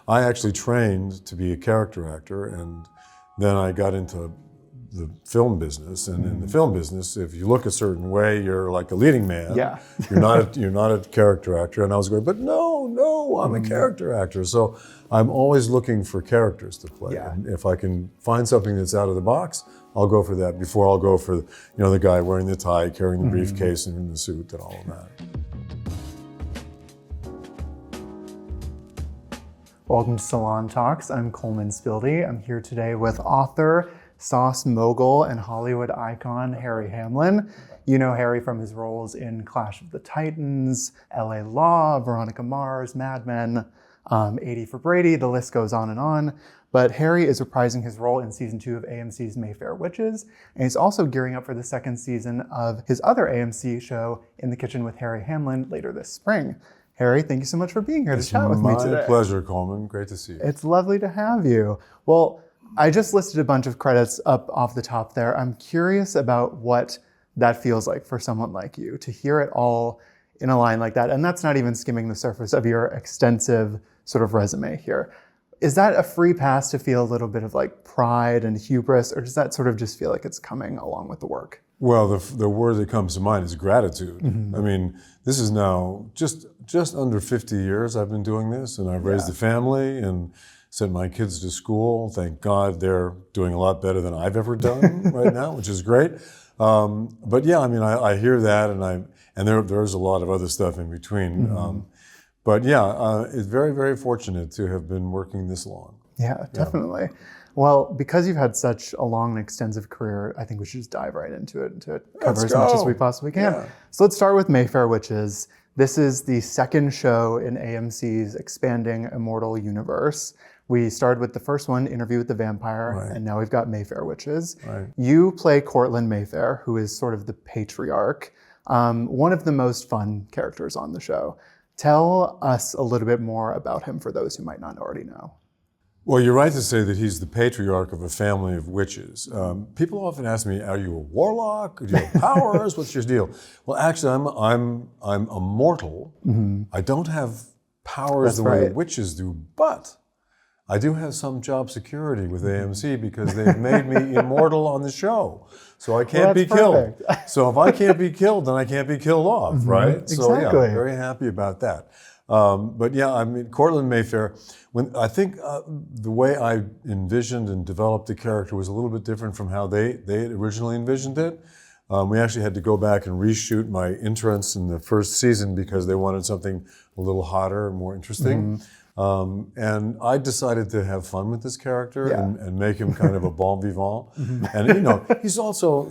I actually trained to be a character actor, and then I got into the film business. And in the film business, if you look a certain way, you're like a leading man. Yeah. You're not a character actor. And I was going, but no, I'm a character actor. So I'm always looking for characters to play. Yeah. And if I can find something that's out of the box, I'll go for that before I'll go for, the guy wearing the tie, carrying the briefcase and in the suit and all of that. Welcome to Salon Talks. I'm Coleman Spilde. I'm here today with author, sauce mogul, and Hollywood icon Harry Hamlin. You know Harry from his roles in Clash of the Titans, LA Law, Veronica Mars, Mad Men, 80 for Brady, the list goes on and on. But Harry is reprising his role in season 2 of AMC's Mayfair Witches, and he's also gearing up for the second season of his other AMC show, In the Kitchen with Harry Hamlin, later this spring. Harry, thank you so much for being here to chat with me today. My pleasure, Coleman. Great to see you. It's lovely to have you. Well, I just listed a bunch of credits up off the top there. I'm curious about what that feels like for someone like you, to hear it all in a line like that. And that's not even skimming the surface of your extensive sort of resume here. Is that a free pass to feel a little bit of like pride and hubris, or does that sort of just feel like it's coming along with the work? Well, the word that comes to mind is gratitude. I mean, this is now just under 50 years I've been doing this, and I've raised a family and sent my kids to school. Thank God they're doing a lot better than I've ever done right now, which is great. But yeah, I mean, I hear that, and there's a lot of other stuff in between. But yeah, it's very, very fortunate to have been working this long. Yeah, definitely. Well, because you've had such a long and extensive career, I think we should just dive right into it and to cover as much as we possibly can. Yeah. So let's start with Mayfair Witches. This is the second show in AMC's expanding immortal universe. We started with the first one, Interview with the Vampire, and now we've got Mayfair Witches. Right. You play Cortland Mayfair, who is sort of the patriarch, one of the most fun characters on the show. Tell us a little bit more about him for those who might not already know. Well, you're right to say that he's the patriarch of a family of witches. People often ask me, "Are you a warlock? Do you have powers? What's your deal?" Well, actually, I'm a mortal. I don't have powers the way the witches do, but I do have some job security with AMC because they've made me immortal on the show, so I can't be killed. So if I can't be killed, then I can't be killed off, right? Exactly. So yeah, very happy about that. But yeah, I mean, Cortland Mayfair, I think the way I envisioned and developed the character was a little bit different from how they had originally envisioned it. We actually had to go back and reshoot my entrance in the first season because they wanted something a little hotter and more interesting. And I decided to have fun with this character and make him kind of a bon vivant. And he's also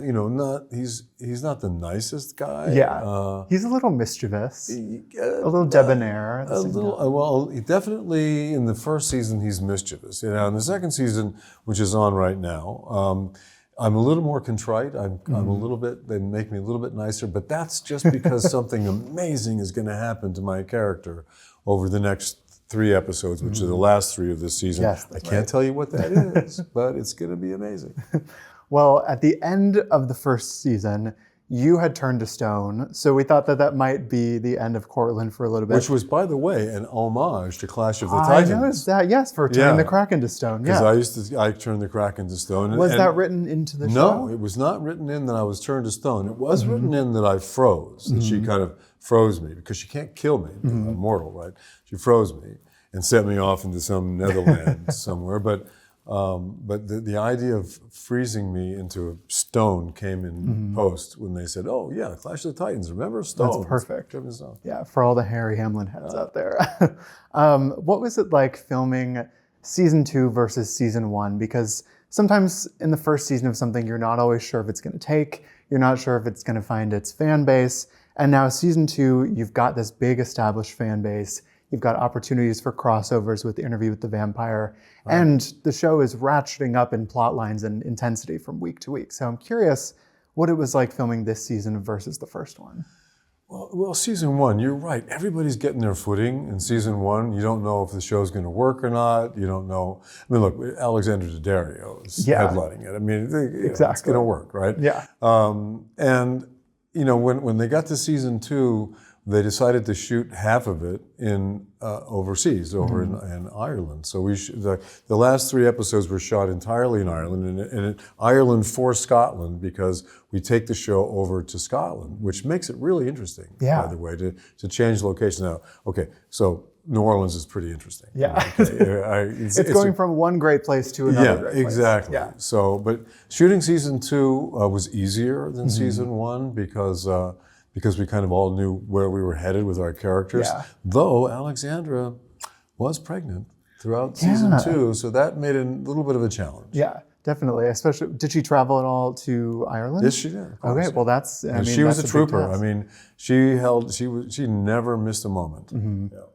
he's not the nicest guy. Yeah, he's a little mischievous, a little debonair. Well, definitely in the first season he's mischievous. In the second season, which is on right now, I'm a little more contrite. I'm a little bit. They make me a little bit nicer, but that's just because something amazing is going to happen to my character over the next 3 episodes, which are the last 3 of this season. Yes, I can't tell you what that is, but it's going to be amazing. Well, at the end of the first season, you had turned to stone, so we thought that might be the end of Cortland for a little bit. Which was, by the way, an homage to Clash of the Titans. I noticed that, yes, for turning the Kraken to stone. Because I turned the Kraken to stone. Was that written into the show? No, it was not written in that I was turned to stone. It was written in that I froze, that she kind of froze me, because she can't kill me. I'm mortal, right? She froze me and sent me off into some Netherlands somewhere. But the idea of freezing me into a stone came in post when they said, "Oh yeah, Clash of the Titans. Remember stone?" That's perfect. Yeah, for all the Harry Hamlin heads out there. What was it like filming season 2 versus season 1? Because sometimes in the first season of something, you're not always sure if it's going to take. You're not sure if it's going to find its fan base. And now season 2, you've got this big established fan base. You've got opportunities for crossovers with Interview with the Vampire. Right. And the show is ratcheting up in plot lines and intensity from week to week. So I'm curious what it was like filming this season versus the first one. Well, season 1, you're right. Everybody's getting their footing in season 1. You don't know if the show's going to work or not. You don't know. I mean, look, Alexandra Daddario is headlining it. I mean, it's going to work, right? Yeah. And, when they got to season 2, they decided to shoot half of it in overseas, over in Ireland. So the last 3 episodes were shot entirely in Ireland, and Ireland for Scotland, because we take the show over to Scotland, which makes it really interesting, by the way, to change location. Now, okay, so New Orleans is pretty interesting. Yeah. Okay. It's going from one great place to another great place. Exactly. Yeah. So, but shooting season 2 was easier than season 1 because we kind of all knew where we were headed with our characters. Yeah. Though Alexandra was pregnant throughout season 2, so that made it a little bit of a challenge. Yeah, definitely. Especially, did she travel at all to Ireland? Yes, she did. Okay, well that's. I mean, she was that's a trooper. big task. I mean, she never missed a moment.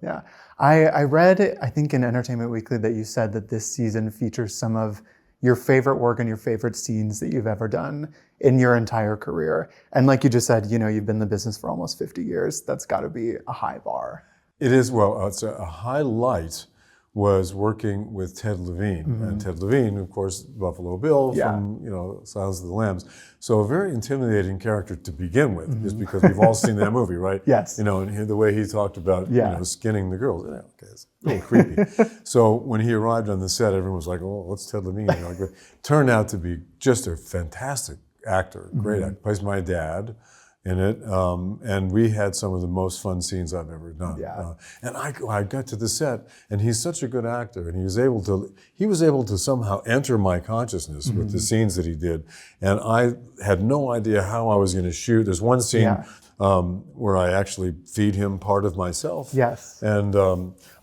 Yeah. I read, I think in Entertainment Weekly, that you said that this season features some of your favorite work and your favorite scenes that you've ever done in your entire career. And like you just said, you've been in the business for almost 50 years. That's got to be a high bar. It is. Well, it's a highlight was working with Ted Levine. And Ted Levine, of course, Buffalo Bill from, Silence of the Lambs. So a very intimidating character to begin with, just because we've all seen that movie, right? Yes. And the way he talked about, skinning the girls. Yeah, okay, it's a little creepy. So when he arrived on the set, everyone was like, oh, what's Ted Levine? Turned out to be just a fantastic actor, great actor. Plays my dad in it, and we had some of the most fun scenes I've ever done. Yeah. And I got to the set, and he's such a good actor, and he was able to somehow enter my consciousness with the scenes that he did, and I had no idea how I was going to shoot. There's one scene where I actually feed him part of myself. Yes. And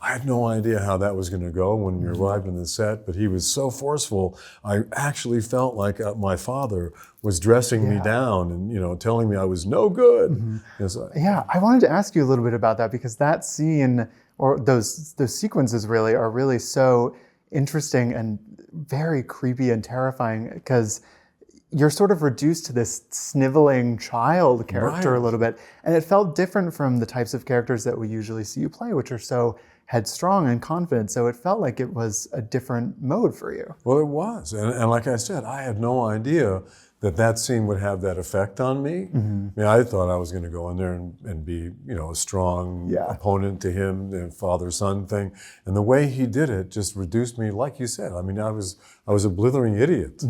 I had no idea how that was going to go when we arrived on the set, but he was so forceful. I actually felt like my father was dressing me down and telling me I was no good. I wanted to ask you a little bit about that, because that scene, or those sequences really are really so interesting and very creepy and terrifying, because you're sort of reduced to this sniveling child character a little bit. And it felt different from the types of characters that we usually see you play, which are so headstrong and confident. So it felt like it was a different mode for you. Well, it was. And like I said, I had no idea that scene would have that effect on me. I mean, I thought I was going to go in there and be, a strong opponent to him, the father-son thing. And the way he did it just reduced me, like you said. I mean, I was a blithering idiot,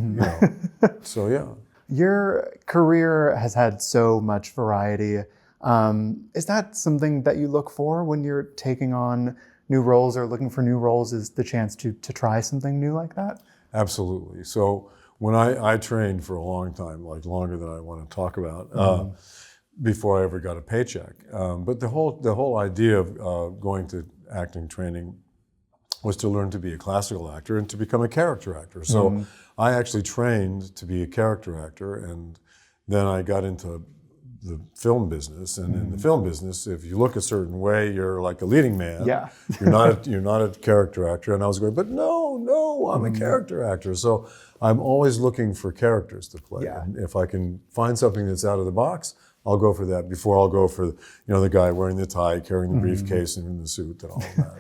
So, yeah. Your career has had so much variety. Is that something that you look for when you're taking on new roles or looking for new roles, is the chance to try something new like that? Absolutely. So when I trained for a long time, like longer than I want to talk about, before I ever got a paycheck. But the whole idea of going to acting training was to learn to be a classical actor and to become a character actor. So I actually trained to be a character actor, and then I got into the film business. And in the film business, if you look a certain way, you're like a leading man. Yeah. You're not a character actor. And I was going, but no, I'm a character actor. So I'm always looking for characters to play. Yeah. And if I can find something that's out of the box, I'll go for that before I'll go for the guy wearing the tie, carrying the briefcase, and in the suit and all of that.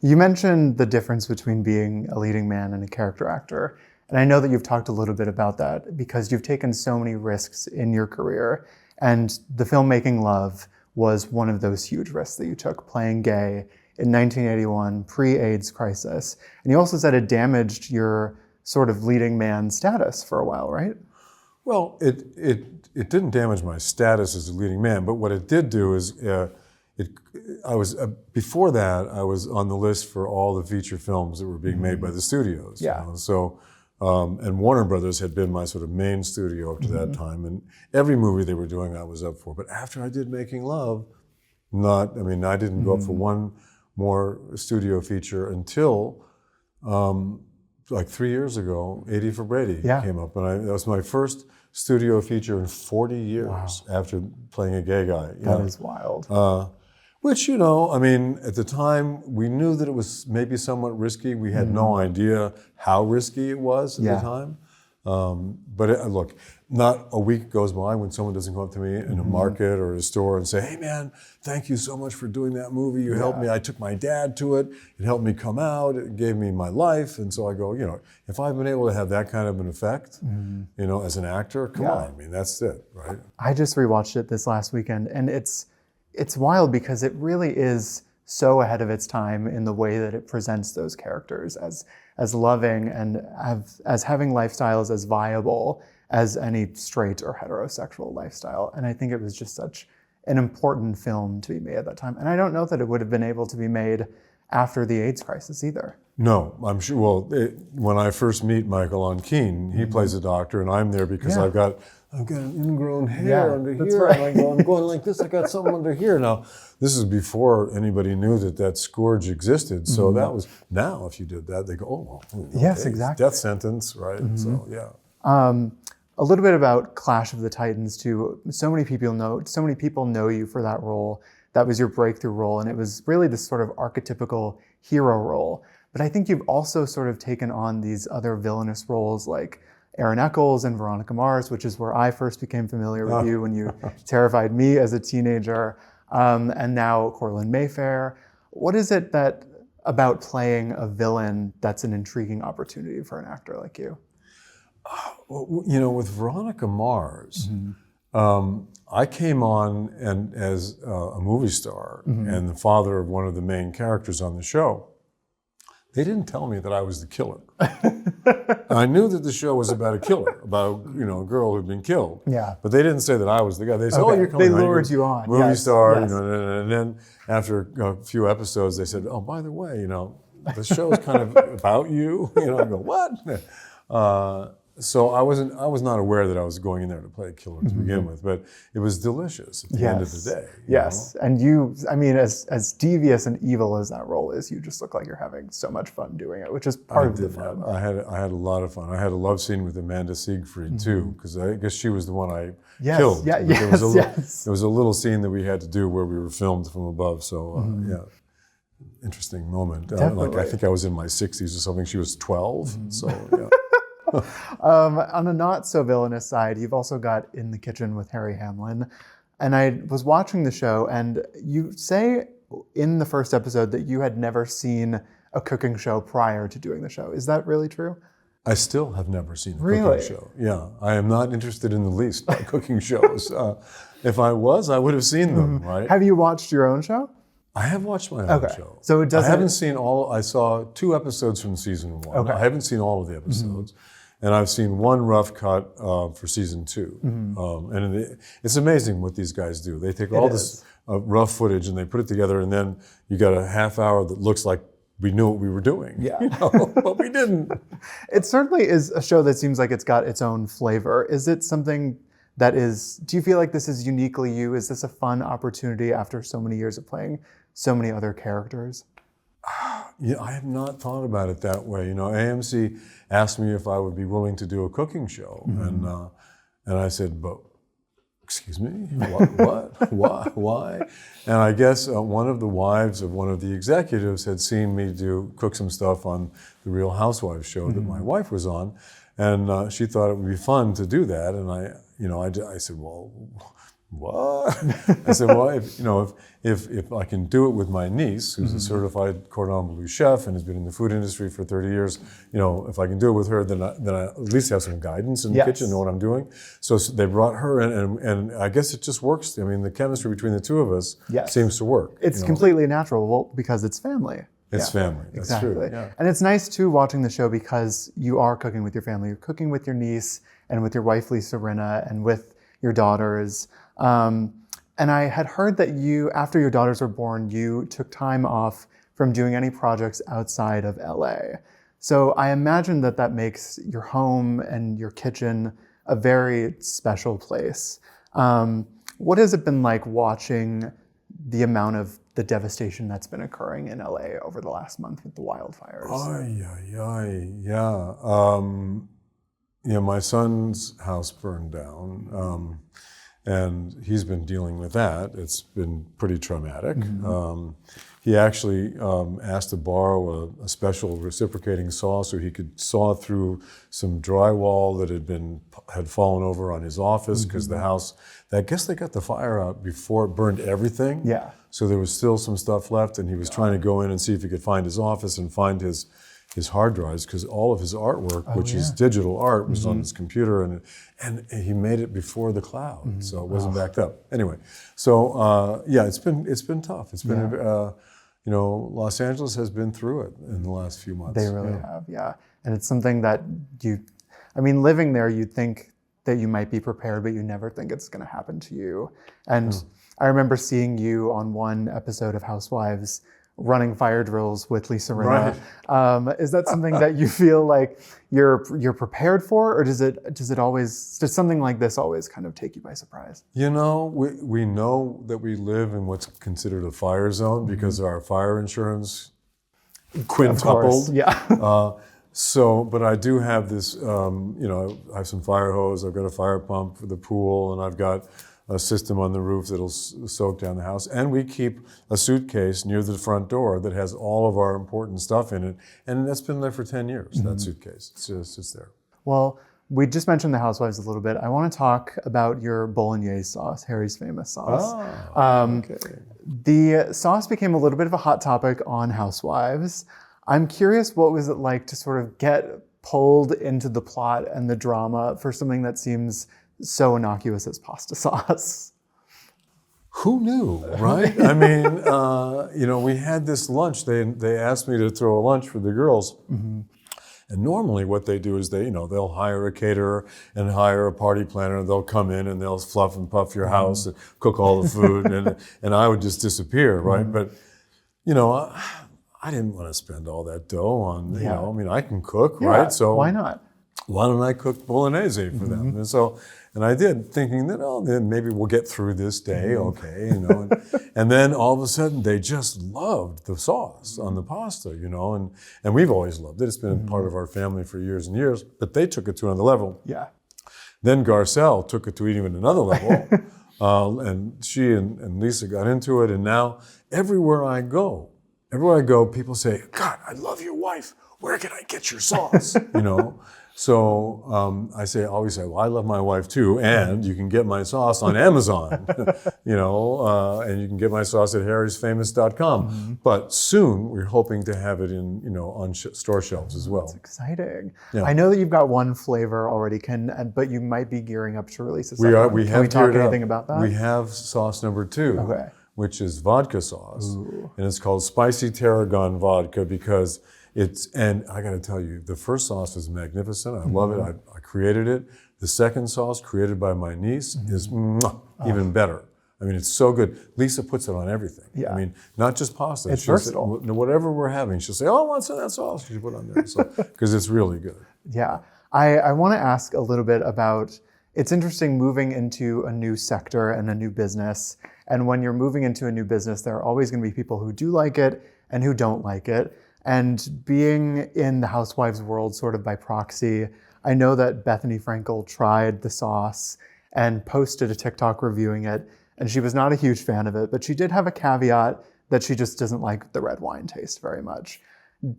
You mentioned the difference between being a leading man and a character actor. And I know that you've talked a little bit about that because you've taken so many risks in your career. And the film Making Love was one of those huge risks that you took, playing gay in 1981, pre-AIDS crisis. And you also said it damaged your sort of leading man status for a while, right? Well, it didn't damage my status as a leading man, but what it did do is before that, I was on the list for all the feature films that were being made by the studios. Yeah. So, and Warner Brothers had been my sort of main studio up to that time, and every movie they were doing I was up for. But after I did Making Love, I didn't go up for one more studio feature until like 3 years ago, 80 for Brady came up, and that was my first studio feature in 40 years after playing a gay guy. That is wild. Which, at the time, we knew that it was maybe somewhat risky. We had no idea how risky it was at the time. But look, not a week goes by when someone doesn't come up to me in a market or a store and say, hey man, thank you so much for doing that movie. You helped me. I took my dad to it. It helped me come out. It gave me my life. And so I go, if I've been able to have that kind of an effect, as an actor, come on. I mean, that's it, right? I just rewatched it this last weekend, and it's it's wild because it really is so ahead of its time in the way that it presents those characters as loving and as having lifestyles as viable as any straight or heterosexual lifestyle. And I think it was just such an important film to be made at that time. And I don't know that it would have been able to be made after the AIDS crisis either. No, I'm sure. Well, when I first meet Michael on Keen, he plays a doctor, and I'm there because I've got an ingrown hair under here, right. and I'm going like this. I got something under here. Now, this is before anybody knew that scourge existed. So that was now. If you did that, they go, oh, well, yes, okay, exactly, death sentence, right? So yeah. A little bit about Clash of the Titans too. So many people know you for that role. That was your breakthrough role, and it was really this sort of archetypical hero role. But I think you've also sort of taken on these other villainous roles like Aaron Eccles and Veronica Mars, which is where I first became familiar with you when you terrified me as a teenager, and now Cortland Mayfair. What is it about playing a villain that's an intriguing opportunity for an actor like you? Well, you know, with Veronica Mars, I came on as a movie star and the father of one of the main characters on the show. They didn't tell me that I was the killer. I knew that the show was about a killer, about a girl who'd been killed. Yeah. But they didn't say that I was the guy. They said, "Oh, you're coming." They lured you on. Movie star, yes. And then after a few episodes, they said, "Oh, by the way, the show's kind of about you." I go, "What?" So I was not aware that I was going in there to play a killer to begin with, but it was delicious at the end of the day. Yes, and you, I mean, as devious and evil as that role is, you just look like you're having so much fun doing it, which is part of the fun. I had a lot of fun. I had a love scene with Amanda Siegfried too, because I guess she was the one I killed. Yeah, there was a little scene that we had to do where we were filmed from above. So interesting moment. Like I think I was in my 60s or something. She was 12. So yeah. On a not so villainous side, you've also got In the Kitchen with Harry Hamlin. And I was watching the show, and you say in the first episode that you had never seen a cooking show prior to doing the show. Is that really true? I still have never seen a cooking show. Yeah, I am not interested in the least by cooking shows. If I was, I would have seen them, right? Have you watched your own show? I have watched my own show. So it doesn't... I haven't seen all. I saw 2 episodes from season 1. Okay. I haven't seen all of the episodes. And I've seen 1 rough cut for season 2. And it's amazing what these guys do. They take all this rough footage and they put it together, and then you got a half hour that looks like we knew what we were doing. Yeah. But we didn't. It certainly is a show that seems like it's got its own flavor. Is it something that is, do you feel like this is uniquely you? Is this a fun opportunity after so many years of playing so many other characters? Yeah, I have not thought about it that way. AMC asked me if I would be willing to do a cooking show, and I said, "But excuse me, what? Why?" And I guess one of the wives of one of the executives had seen me cook some stuff on the Real Housewives show that my wife was on, and she thought it would be fun to do that. And I said, "Well, what?" I said, "Well, if I can do it with my niece, who's a certified cordon bleu chef and has been in the food industry for 30 years, if I can do it with her, then I at least have some guidance in the kitchen, know what I'm doing." So they brought her in, and I guess it just works. I mean, the chemistry between the two of us seems to work. It's completely natural because it's family. It's family. That's exactly. true. Yeah. And it's nice too watching the show because you are cooking with your family. You're cooking with your niece and with your wife Lisa Rinna and with your daughters. And I had heard that you, after your daughters were born, you took time off from doing any projects outside of LA. So I imagine that makes your home and your kitchen a very special place. What has it been like watching the amount of the devastation that's been occurring in LA over the last month with the wildfires? Yeah. My son's house burned down. And he's been dealing with that. It's been pretty traumatic. He actually asked to borrow a special reciprocating saw so he could saw through some drywall that had fallen over on his office because the house, I guess they got the fire out before it burned everything. Yeah. So there was still some stuff left, and he was trying to go in and see if he could find his office and find his his hard drives because all of his artwork, which is digital art, was on his computer, and he made it before the cloud, so it wasn't backed up. Anyway, so it's been tough. It's been Los Angeles has been through it in the last few months. They really have, and it's something that living there, you'd think that you might be prepared, but you never think it's going to happen to you. And I remember seeing you on one episode of Housewives running fire drills with Lisa Rinna. Right. Is that something that you feel like you're prepared for, or does something like this always kind of take you by surprise? We know that we live in what's considered a fire zone because our fire insurance quintupled. But I do have this, I have some fire hose, I've got a fire pump for the pool, and I've got a system on the roof that'll soak down the house. And we keep a suitcase near the front door that has all of our important stuff in it. And that's been there for 10 years, that suitcase. It's just there. Well, we just mentioned the Housewives a little bit. I want to talk about your bolognese sauce, Harry's famous sauce. Okay. The sauce became a little bit of a hot topic on Housewives. I'm curious, what was it like to sort of get pulled into the plot and the drama for something that seems so innocuous as pasta sauce? Who knew, right? I mean, we had this lunch. They asked me to throw a lunch for the girls. And normally what they do is they'll hire a caterer and hire a party planner, and they'll come in and they'll fluff and puff your house and cook all the food, and I would just disappear, right? But, I didn't want to spend all that dough on, I can cook, right? So why not? Why don't I cook bolognese for them? And I did, thinking that, then maybe we'll get through this day, okay, and then all of a sudden they just loved the sauce on the pasta, and we've always loved it. It's been part of our family for years and years, but they took it to another level. Yeah. Then Garcelle took it to even another level, and she and Lisa got into it, and now everywhere I go, people say, God, I love your wife. Where can I get your sauce? So I always say, well, I love my wife too, and you can get my sauce on Amazon, and you can get my sauce at harrysfamous.com. But soon we're hoping to have it on store shelves as well. That's exciting. Yeah. I know that you've got one flavor already, but you might be gearing up to release a second one. Can we talk anything about that? We have sauce number 2, which is vodka sauce, and it's called Spicy Tarragon Vodka because and I got to tell you, the first sauce is magnificent. I love it. I created it. The second sauce, created by my niece, is even better. I mean, it's so good. Lisa puts it on everything. Yeah. I mean, not just pasta. It's versatile. Whatever we're having, she'll say, I want some of that sauce. She'll put it on there. Because it's really good. Yeah. I want to ask a little bit about, it's interesting moving into a new sector and a new business. And when you're moving into a new business, there are always going to be people who do like it and who don't like it. And being in the Housewives world sort of by proxy, I know that Bethany Frankel tried the sauce and posted a TikTok reviewing it, and she was not a huge fan of it, but she did have a caveat that she just doesn't like the red wine taste very much.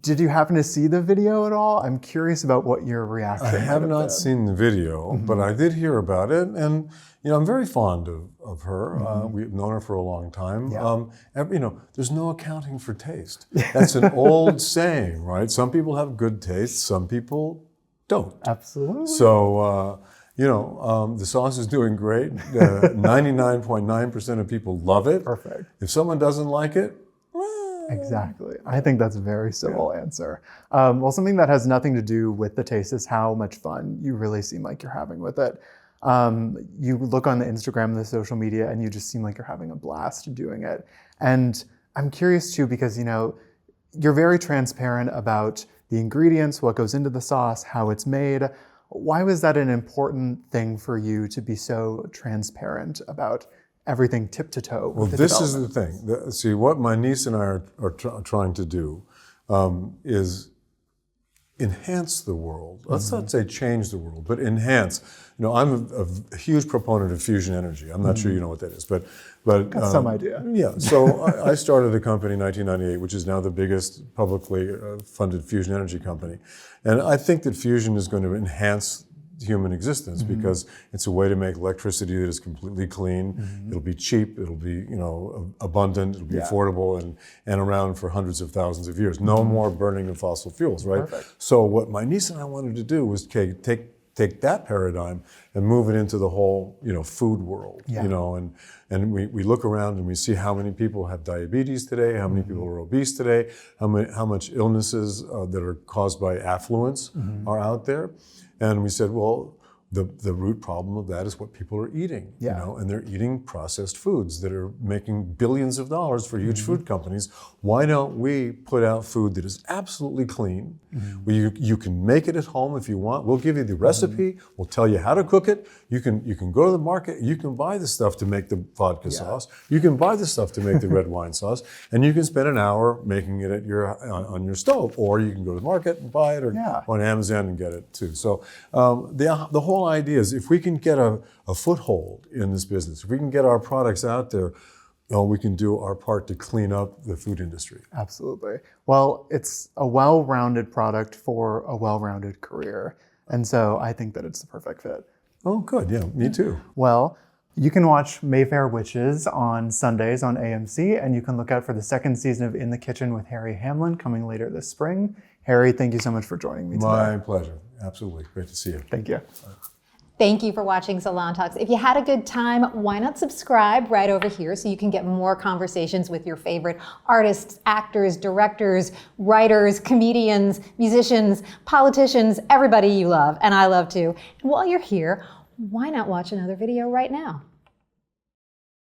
Did you happen to see the video at all? I'm curious about what your reaction was. I have not seen the video, but I did hear about it, and I'm very fond of her. We've known her for a long time. Yeah. There's no accounting for taste. That's an old saying, right? Some people have good taste, some people don't. Absolutely. So, the sauce is doing great. 99.9% of people love it. Perfect. If someone doesn't like it, exactly. I think that's a very civil answer. Well, something that has nothing to do with the taste is how much fun you really seem like you're having with it. You look on the Instagram and the social media and you just seem like you're having a blast doing it. And I'm curious too, because you're very transparent about the ingredients, what goes into the sauce, how it's made. Why was that an important thing for you to be so transparent about everything tip to toe? Well, this is the thing. See, what my niece and I are trying to do is enhance the world. Let's not say change the world, but enhance. I'm a huge proponent of fusion energy. I'm not sure you know what that is, but got some idea. Yeah. So I started a company in 1998, which is now the biggest publicly funded fusion energy company, and I think that fusion is going to enhance human existence because it's a way to make electricity that is completely clean. It'll be cheap. It'll be abundant. It'll be affordable and around for hundreds of thousands of years. No more burning of fossil fuels, right? Perfect. So what my niece and I wanted to do was take that paradigm and move it into the whole food world. And we look around and we see how many people have diabetes today, how many people are obese today, how much illnesses that are caused by affluence are out there. And we said, well, the root problem of that is what people are eating, and they're eating processed foods that are making billions of dollars for huge food companies. Why don't we put out food that is absolutely clean? You can make it at home if you want. We'll give you the recipe. We'll tell you how to cook it. You can go to the market. You can buy the stuff to make the vodka sauce. You can buy the stuff to make the red wine sauce, and you can spend an hour making it at on your stove, or you can go to the market and buy it, or on Amazon and get it too. So the whole idea is if we can get a foothold in this business, if we can get our products out there, we can do our part to clean up the food industry. Absolutely. Well, it's a well-rounded product for a well-rounded career. And so I think that it's the perfect fit. Oh, good. Yeah, me too. Well, you can watch Mayfair Witches on Sundays on AMC, and you can look out for the second season of In the Kitchen with Harry Hamlin coming later this spring. Harry, thank you so much for joining me today. My pleasure. Absolutely. Great to see you. Thank you. Thank you for watching Salon Talks. If you had a good time, why not subscribe right over here so you can get more conversations with your favorite artists, actors, directors, writers, comedians, musicians, politicians, everybody you love, and I love too. And while you're here, why not watch another video right now?